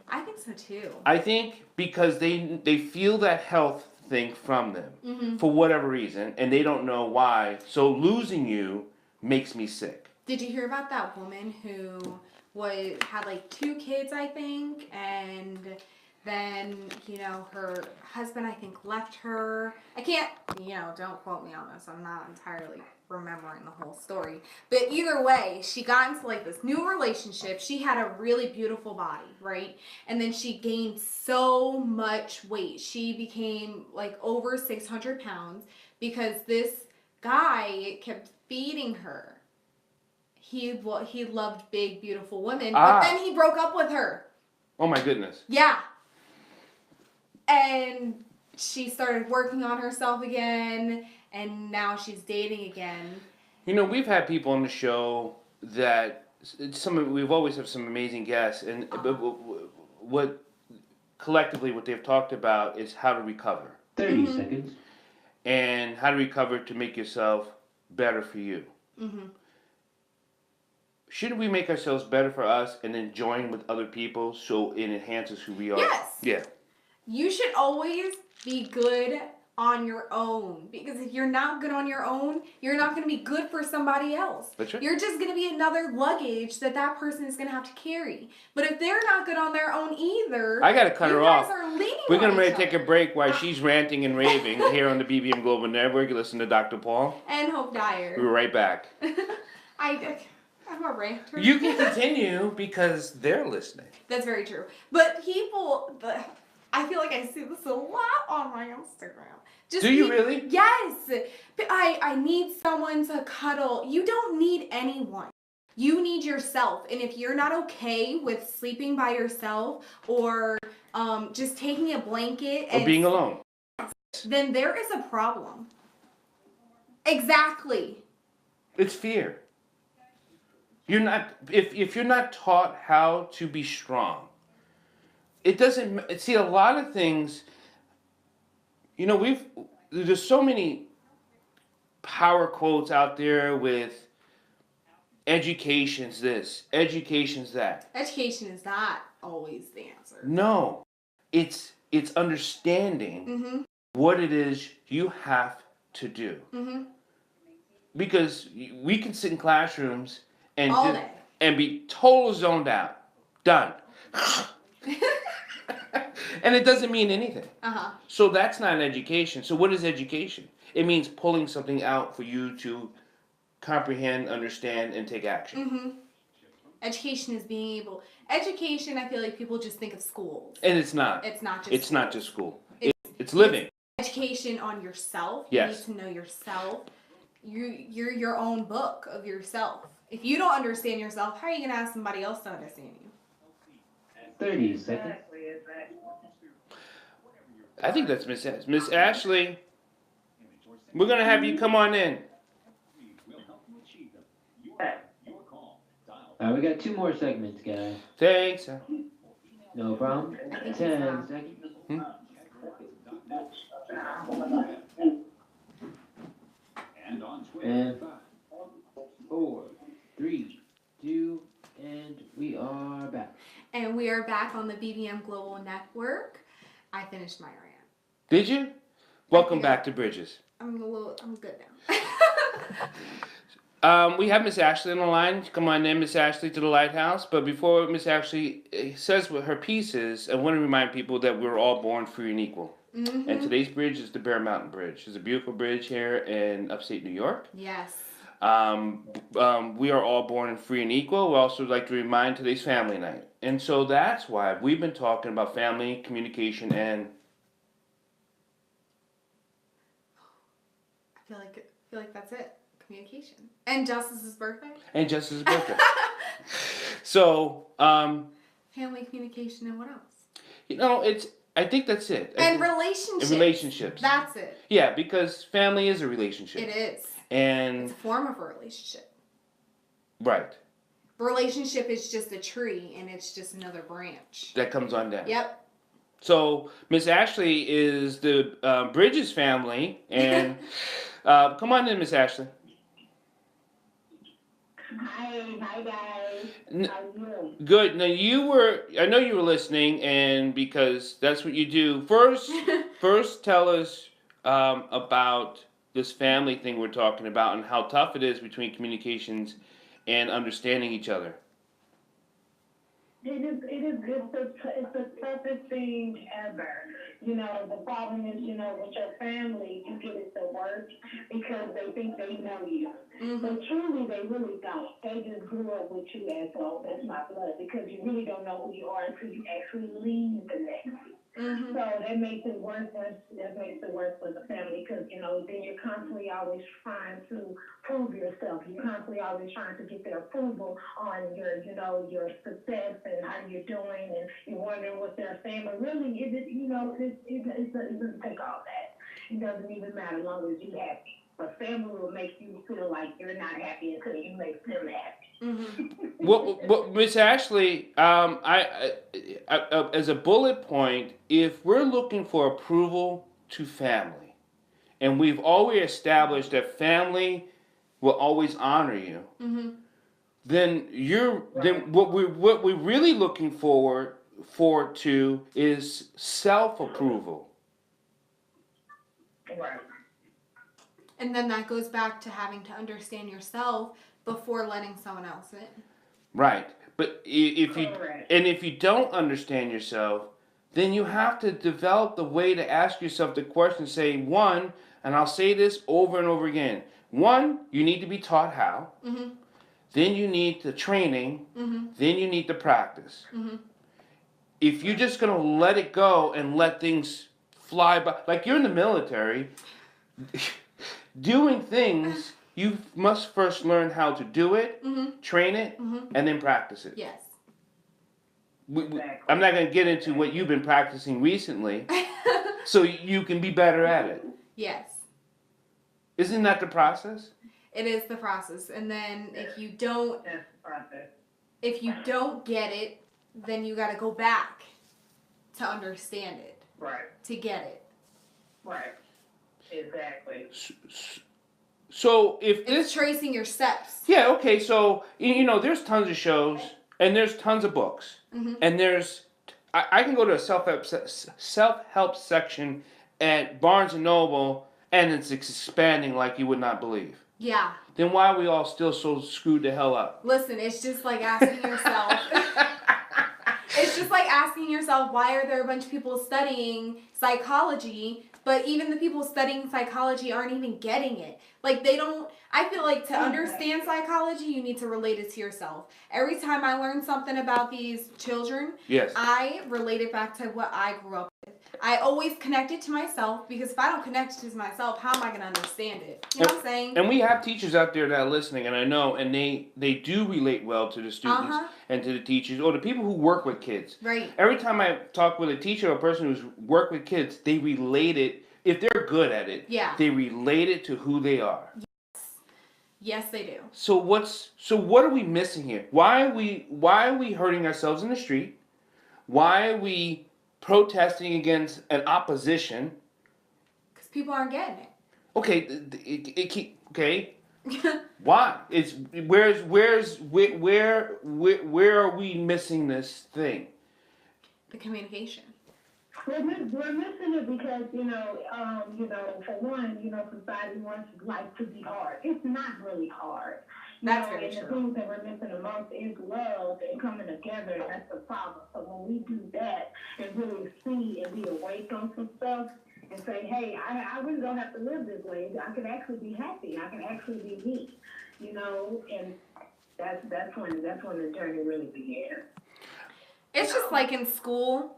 I think so too. I think because they feel that health thing from them Mm-hmm. for whatever reason, and they don't know why. So losing you makes me sick. Did you hear about that woman who had like 2 kids, I think, and then, her husband, I think, left her. I can't, don't quote me on this. I'm not entirely remembering the whole story. But either way, she got into like this new relationship. She had a really beautiful body, right? And then she gained so much weight. She became like over 600 pounds because this guy kept feeding her. He loved big, beautiful women, but then he broke up with her. Oh my goodness. Yeah. And she started working on herself again, and now she's dating again. We've had people on the show that we've always have some amazing guests, and what collectively what they've talked about is how to recover. 30 seconds. And how to recover to make yourself better for you. Mm-hmm. Shouldn't we make ourselves better for us and then join with other people so it enhances who we are? Yes. Yeah. You should always be good on your own, because if you're not good on your own, you're not going to be good for somebody else. That's right. You're just going to be another luggage that person is going to have to carry. But if they're not good on their own either, I got to cut her off. You guys are leaning We're on going to each take other. a break while she's ranting and raving here on the BBM Global Network. You listen to Dr. Paul. And Hope Dyer. We're right back. I'm a ranter. You can continue because they're listening. That's very true. But I feel like I see this a lot on my Instagram. Do you really? Yes. But I need someone to cuddle. You don't need anyone. You need yourself. And if you're not okay with sleeping by yourself or just taking a blanket Or being alone. then there is a problem. Exactly. It's fear. You're not if you're not taught how to be strong. It doesn't see a lot of things. There's so many power quotes out there with education's this, education's that. Education is not always the answer. No. It's understanding Mm-hmm. what it is you have to do. Mm-hmm. because we can sit in classrooms and All day. and be total zoned out, done, and it doesn't mean anything. Uh-huh. So that's not an education. So what is education? It means pulling something out for you to comprehend, understand, and take action. Mm-hmm. Education is being able. Education, I feel like people just think of schools. And it's not. It's not just. It's schools. not just school. It's living. Education on yourself. Yes. You need to know yourself. You're your own book of yourself. If you don't understand yourself, how are you gonna ask somebody else to understand you? 30 seconds. I think that's Miss Ashley. We're gonna have you come on in. Alright, we got 2 more segments, guys. Thanks. No problem. 10 seconds. And 5, 4, 3, 2, and we are back. And we are back on the BBM Global Network. I finished my rant. Did you? Welcome back to Bridges. I'm good now. We have Miss Ashley on the line. Come on in, Miss Ashley, to the Lighthouse. But before Miss Ashley says what her piece is, I want to remind people that we're all born free and equal. Mm-hmm. And today's bridge is the Bear Mountain Bridge. It's a beautiful bridge here in upstate New York. Yes. We are all born free and equal. We also like to remind today's family night. And so that's why we've been talking about family, communication, and... I feel like that's it. Communication. And Justice's birthday? And Justice's birthday. So, Family, communication, and what else? you know, I think that's it. And relationships. And relationships. That's it. Yeah, because family is a relationship. It is. And It's a form of a relationship. right, Relationship is just a tree, and it's just another branch. that comes on down. Yep. So Miss Ashley is the Bridges family, and come on in, Miss Ashley. Hi guys. How are you? Good. Now I know you were listening, and because that's what you do. First tell us about this family thing we're talking about and how tough it is between communications and understanding each other. It's the toughest thing ever. You know, the problem is, you know, with your family, you get it the worst because they think they know you. Mm-hmm. But truly, they really don't. They just grew up with you as, oh, that's my blood, because you really don't know who you are until you actually leave the nest. Mm-hmm. So that makes it worse. That makes it worse for the family because, you know, then you're constantly always trying to prove yourself. You're constantly always trying to get their approval on your, you know, your success and how you're doing, and you're wondering what they're saying. But really, it doesn't take all that. It doesn't even matter as long as you're happy. But family will make you feel like you're not happy until you make them happy. Mm-hmm. Well, Miss Ashley, I as a bullet point, if we're looking for approval to family, and we've always established that family will always honor you, Mm-hmm. then what we're really looking forward to is self-approval. Right. And then that goes back to having to understand yourself before letting someone else in. Right. But if you don't understand yourself, then you have to develop the way to ask yourself the question. Say, one, and I'll say this over and over again. One, you need to be taught how. Mm-hmm. Then you need the training. Mm-hmm. Then you need the practice. Mm-hmm. If you're just going to let it go and let things fly by, like you're in the military, doing things, you must first learn how to do it, Mm-hmm. train it, Mm-hmm. and then practice it. Yes. I'm not going to get into what you've been practicing recently, so you can be better at it. Yes. Isn't that the process? It is the process. And then if you don't That's the process. if you don't get it, then you got to go back to understand it, Right. to get it. Right. Exactly. So if It's this, tracing your steps. yeah, okay. So there's tons of shows and there's tons of books, Mm-hmm. and I can go to a self-help section at Barnes and Noble, and it's expanding like you would not believe. Yeah. Then why are we all still so screwed the hell up? Listen, it's just like asking yourself. It's just like asking yourself, why are there a bunch of people studying psychology, but even the people studying psychology aren't even getting it? Like, they don't. I feel like to understand psychology, you need to relate it to yourself. Every time I learn something about these children, Yes. I relate it back to what I grew up with. I always connect it to myself, because if I don't connect it to myself, how am I going to understand it? You know what I'm saying? And we have teachers out there that are listening, and I know, and they do relate well to the students and to the teachers or the people who work with kids. Right. Every time I talk with a teacher or a person who's worked with kids, they relate it. If they're good at it, Yeah. they relate it to who they are. Yes, they do. So what are we missing here? Why are we hurting ourselves in the street? Why are we protesting against an opposition? Because people aren't getting it. Okay, okay. Why? It's where are we missing this thing? The communication. We're missing it because, for one, society wants life to be hard. It's not really hard. That's very and true. the things that we're missing amongst is love and coming together, and that's the problem. So when we do that and really see and be awake on some stuff and say, hey, I really don't have to live this way. I can actually be happy. I can actually be me, and that's when the journey really began. It's just like in school,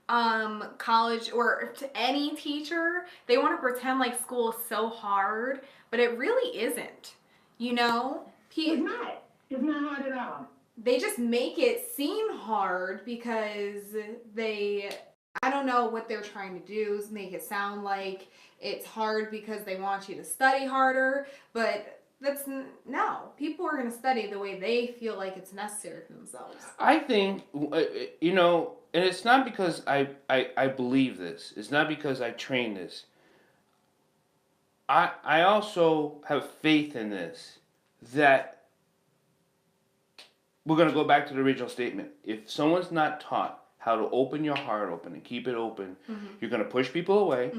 college, or to any teacher, they want to pretend like school is so hard, but it really isn't. It's not. It's not hard at all. They just make it seem hard because I don't know what they're trying to do, is make it sound like it's hard because they want you to study harder, but no. People are going to study the way they feel like it's necessary for themselves. I think, and it's not because I believe this. It's not because I train this. I also have faith in this, that we're going to go back to the original statement. If someone's not taught how to open your heart open and keep it open, you're going to push people away.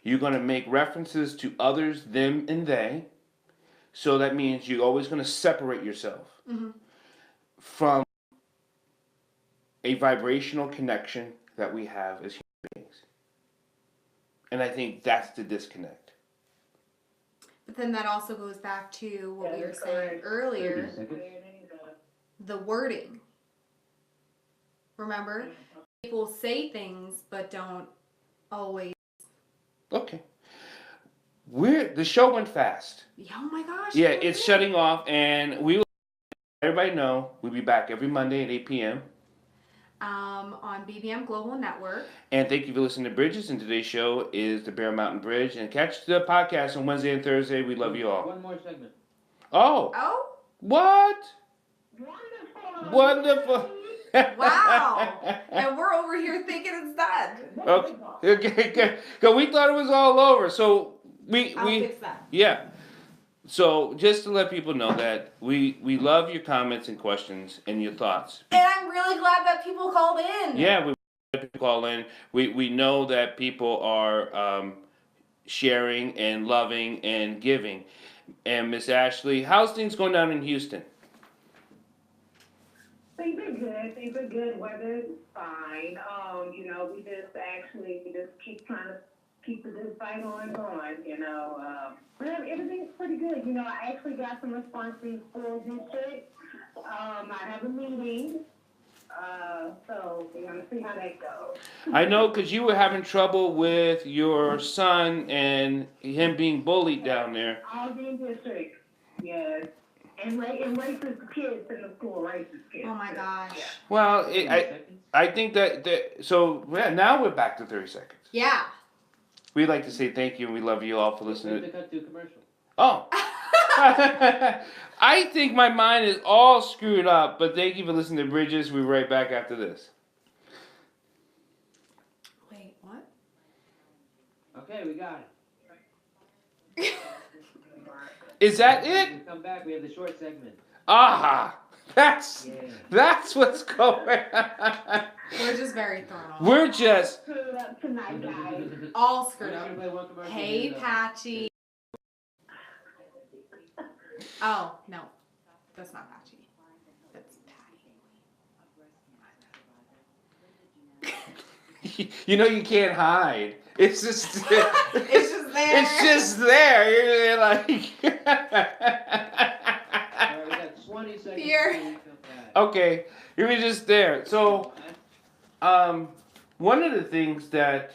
You're going to make references to others, them, and they. So that means you're always going to separate yourself from a vibrational connection that we have as human beings. And I think that's the disconnect. But then that also goes back to what we were saying earlier, the wording. Remember? People say things but don't always. Okay. The show went fast. Oh my gosh. Yeah, it's shutting off, and we will let everybody know we'll be back every Monday at 8 p.m. On BBM Global Network. And thank you for listening to Bridges, and today's show is the Bear Mountain Bridge. And catch the podcast on Wednesday and Thursday. We love you all. One more segment. Oh? What? Wonderful. Wow. And we're over here thinking it's done. Okay. Because we thought it was all over. So I'll fix that. Yeah. So just to let people know that we love your comments and questions and your thoughts. And I'm really glad that people called in. Yeah, we let people call in. We know that people are sharing and loving and giving. And Miss Ashley, how's things going down in Houston? Things are good. Things are good. Weather's fine. We just keep trying to keep the good fight on going. Everything's pretty good. I actually got some responses for district. I have a meeting. So we're gonna see how that goes. I know, because you were having trouble with your son and him being bullied down there. All in district, yes. And racist kids in the school, racist kids. Oh my gosh. Yeah. Well, I think so now we're back to 30 seconds. Yeah. We'd like to say thank you and we love you all for We listening. have to cut to a commercial. Oh. I think my mind is all screwed up, but thank you for listening to Bridges. We'll be right back after this. Wait, what? Okay, we got it. Is that it? When we come back, we have the short segment. Aha! That's what's going on. We're just very thrown off. We're just... Screwed up tonight, guys. All screwed We're up. gonna play one commercial Hey, here, though. Patchy. Oh, no. That's not Patchy. That's Patty. You know you can't hide. It's just It's just there. It's just there. You're like Alright, we got 20 seconds Here. before we come back. okay, you're just there. So one of the things that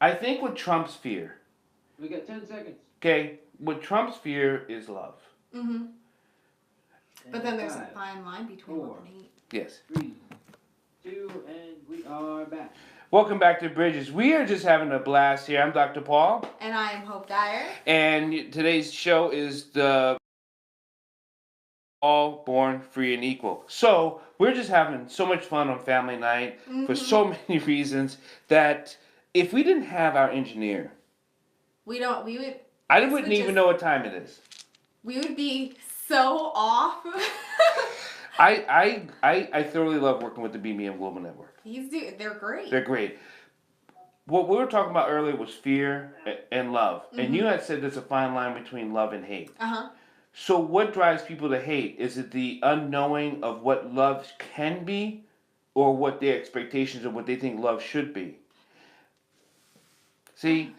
I think what Trump's fear, We got 10 seconds. okay, what Trump's fear is love. Mm-hmm. But then there's a 5, fine line between love and hate. Yes. 3, 2, and we are back. Welcome back to Bridges. We are just having a blast here. I'm Dr. Paul, And I am Hope Dyer. and today's show is the All Born Free and Equal. So we're just having so much fun on family night for so many reasons that if we didn't have our engineer, We would I This wouldn't would even just- know what time it is. we would be so off. I thoroughly love working with the BBM Global Network. They're great. They're great. What we were talking about earlier was fear and love. And you had said there's a fine line between love and hate. Uh-huh. So what drives people to hate? Is it the unknowing of what love can be, or what their expectations of what they think love should be? See,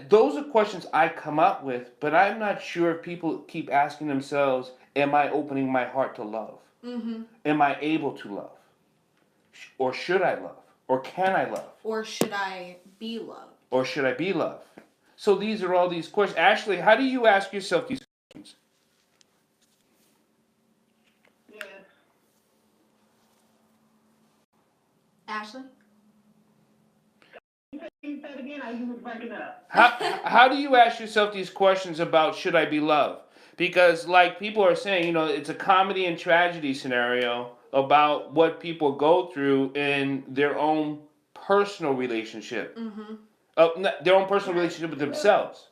those are questions I come up with, but I'm not sure if people keep asking themselves, am I opening my heart to love? Mm-hmm. Am I able to love? Or should I love? Or can I love? Or should I be loved? Or should I be loved? So these are all these questions. Ashley, how do you ask yourself these questions? Yes. Ashley? You said again, I was breaking up. How do you ask yourself these questions about should I be loved? Because like people are saying, you know, it's a comedy and tragedy scenario about what people go through in their own personal relationship. Mm-hmm. Their own personal relationship with themselves.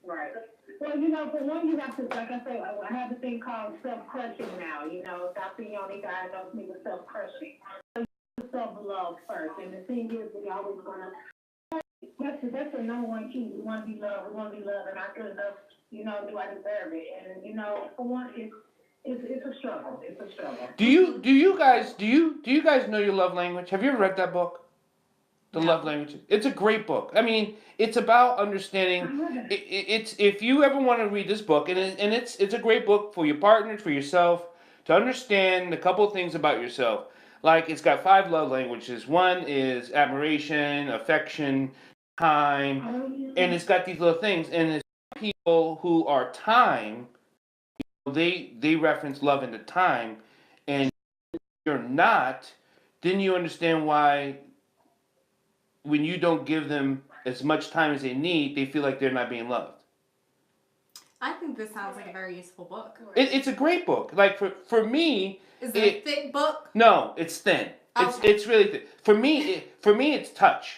Right. Well, for one, you have to, like I said, I have a thing called self-crushing now. That's the only diagnosed me with self-crushing. So self-love first. And the thing is, we always want to, that's the number one key. We want to be loved. We want to be loved. And I feel enough, do I deserve it? And, for one, it's a struggle. It's a struggle. Do you guys know your love language? Have you ever read that book? The Love Languages. It's a great book. I mean, it's about understanding. It's if you ever want to read this book, and it's a great book for your partner, for yourself, to understand a couple of things about yourself. Like it's got 5 love languages. One is admiration, affection, time, and it's got these little things. And there's people who are time. They reference love into time, and if you're not, then you understand why. When you don't give them as much time as they need, they feel like they're not being loved. I think this sounds like a very useful book. It's a great book. Like for me, Is it a thick book? No, it's thin. Okay. It's really thin. For me, it's touch.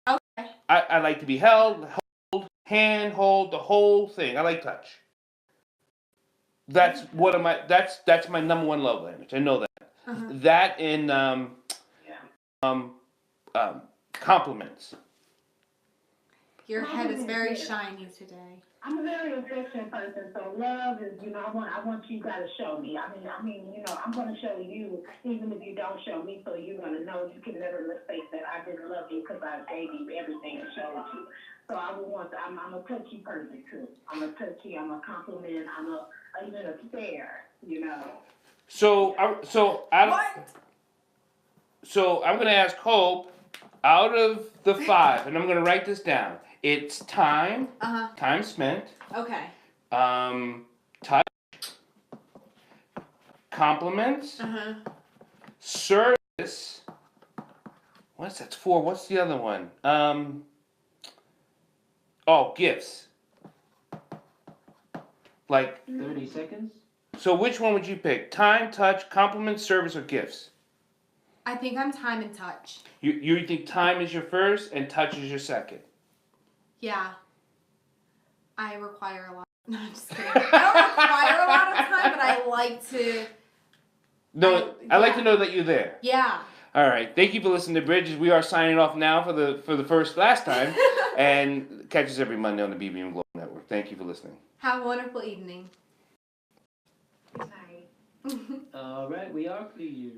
Okay. I like to be held, hold the whole thing. I like touch. That's that's my number one love language. I know that. Uh-huh. That and compliments. Your head is very shiny today. I'm a very affectionate person, so love is, I want you guys to show me. I mean, I'm going to show you, even if you don't show me, so you're going to know you can never mistake that I didn't love you because I gave you everything and showed you. So I would want to, I'm a touchy person too. I'm a compliment, even a stare, So I'm going to ask Hope, out of the 5, and I'm going to write this down. It's time, Uh-huh. time spent, Okay. touch, compliments, Uh-huh. service. That's 4. What's the other one? Gifts. Like, 30 seconds. so which one would you pick? Time, touch, compliments, service, or gifts? I think I'm time and touch. You think time is your first and touch is your second? Yeah. I require a lot. No, I'm just kidding. I don't require a lot of time, but I like to. No, I like to know that you're there. Yeah. All right. Thank you for listening to Bridges. We are signing off now for the last time, and catch us every Monday on the BBM Global Network. Network. Thank you for listening. Have a wonderful evening. Good night. All right, we are clear.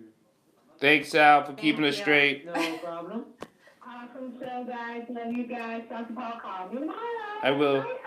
Thanks, Al, for keeping Thank us you. straight. No problem. Awesome show, guys. Love you guys. Dr. Paul, call me tomorrow. I will. Bye.